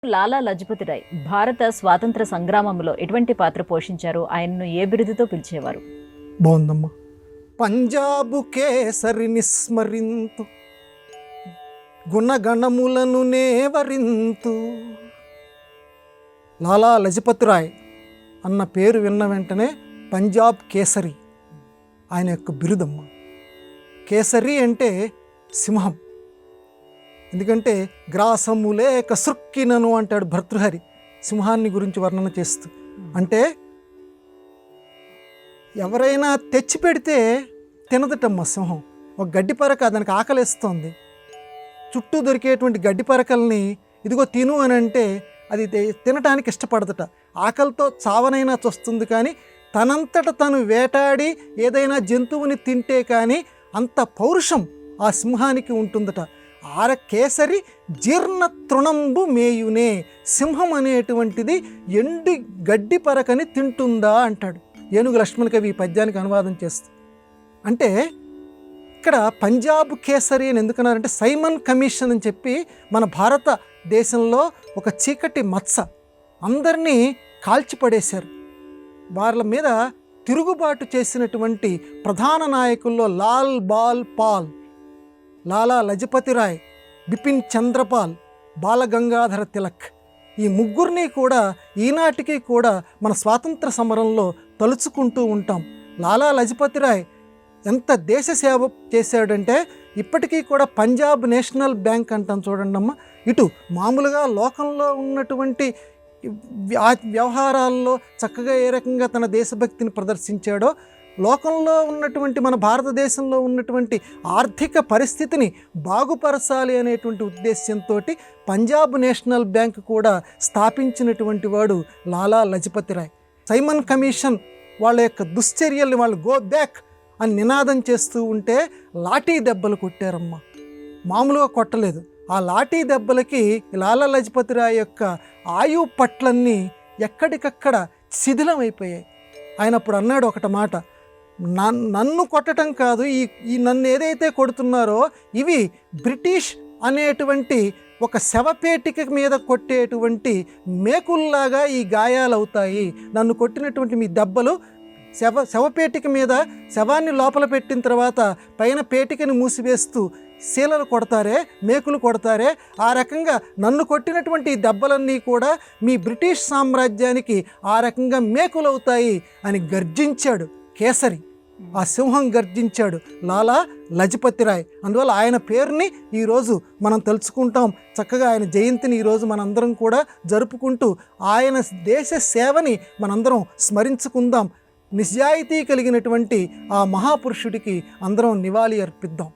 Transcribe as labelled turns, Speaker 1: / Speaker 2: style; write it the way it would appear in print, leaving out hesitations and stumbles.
Speaker 1: లాలా లజపతి రాయ్ భారత స్వాతంత్ర సంగ్రామంలో ఎటువంటి పాత్ర పోషించారు? ఆయన్ను ఏ బిరుదుతో పిలిచేవారు?
Speaker 2: బాగుందమ్మా. పంజాబు కేసరిని స్మరింతు గుణగణములను నేవరింతు. లాలా లజపతి రాయ్ అన్న పేరు విన్న వెంటనే పంజాబ్ కేసరి ఆయన యొక్క బిరుదమ్మ. కేసరి అంటే సింహం. ఎందుకంటే గ్రాసము లేక సృక్కినను అంటాడు భర్తృహరి సింహాన్ని గురించి వర్ణన చేస్తూ. అంటే ఎవరైనా తెచ్చి పెడితే తినదటమ్మ సింహం. ఒక గడ్డి పరక దానికి ఆకలిస్తోంది, చుట్టూ దొరికేటువంటి గడ్డి పరకల్ని ఇదిగో తిను అని అంటే అది తినటానికి ఇష్టపడదట. ఆకలితో చావనైనా చూస్తుంది, కానీ తనంతట తను వేటాడి ఏదైనా జంతువుని తింటే కానీ అంత పౌరుషం ఆ సింహానికి ఉంటుందట. ఆర కేసరి జీర్ణ తృణంబు మేయునే. సింహం అనేటువంటిది ఎండి గడ్డి పరకని తింటుందా అంటాడు ఏనుగు లక్ష్మణ కవి ఈ పద్యానికి అనువాదం చేస్తూ. అంటే ఇక్కడ పంజాబ్ కేసరి అని ఎందుకన్నారంటే సైమన్ కమిషన్ అని చెప్పి మన భారతదేశంలో ఒక చీకటి మచ్చ అందరినీ కాల్చిపడేశారు. వాళ్ళ మీద తిరుగుబాటు చేసినటువంటి ప్రధాన నాయకుల్లో లాల్ బాల్ పాల్, లాలా లజపతి రాయ్, బిపిన్ చంద్రపాల్, బాలగంగాధర తిలక్, ఈ ముగ్గురిని కూడా ఈనాటికి కూడా మన స్వాతంత్ర సమరంలో తలుచుకుంటూ ఉంటాం. లాలా లజపతి రాయ్ ఎంత దేశ సేవ చేశాడంటే ఇప్పటికీ కూడా పంజాబ్ నేషనల్ బ్యాంక్ అంటాం చూడండి అమ్మ. ఇటు మామూలుగా లోకంలో ఉన్నటువంటి వ్యవహారాల్లో చక్కగా ఏ రకంగా తన దేశభక్తిని ప్రదర్శించాడో, లోకంలో ఉన్నటువంటి మన భారతదేశంలో ఉన్నటువంటి ఆర్థిక పరిస్థితిని బాగుపరచాలి అనేటువంటి ఉద్దేశ్యంతో పంజాబ్ నేషనల్ బ్యాంక్ కూడా స్థాపించినటువంటి వాడు లాలా లజపతి రాయ్. సైమన్ కమిషన్ వాళ్ళ యొక్క దుశ్చర్యల్ని వాళ్ళు గో బ్యాక్ అని నినాదం చేస్తూ ఉంటే లాఠీ దెబ్బలు కొట్టారమ్మ. మామూలుగా కొట్టలేదు. ఆ లాఠీ దెబ్బలకి లాలా లజపతి రాయ్ యొక్క ఆయు పట్లన్నీ ఎక్కడికక్కడ శిథిలం అయిపోయాయి. ఆయన అప్పుడు అన్నాడు ఒకట మాట, నన్ను కొట్టడం కాదు, ఈ నన్ను ఏదైతే కొడుతున్నారో ఇవి బ్రిటిష్ అనేటువంటి ఒక శవపేటిక మీద కొట్టేటువంటి మేకుల్లాగా ఈ గాయాలు అవుతాయి. నన్ను కొట్టినటువంటి మీ దెబ్బలు శవపేటిక మీద శవాన్ని లోపల పెట్టిన తర్వాత పైన పేటికని మూసివేస్తూ శీలలు కొడతారే, మేకులు కొడతారే, ఆ రకంగా నన్ను కొట్టినటువంటి దెబ్బలన్నీ కూడా మీ బ్రిటిష్ సామ్రాజ్యానికి ఆ రకంగా మేకులవుతాయి అని గర్జించాడు కేసరి. ఆ సింహం గర్జించాడు లాలా లజపతి రాయ్. అందువల్ల ఆయన పేరుని ఈరోజు మనం తెలుసుకుంటాం. చక్కగా ఆయన జయంతిని ఈరోజు మనందరం కూడా జరుపుకుంటూ ఆయన దేశ సేవని మనందరం స్మరించుకుందాం. నిజాయితీ కలిగినటువంటి ఆ మహాపురుషుడికి అందరం నివాళి అర్పిద్దాం.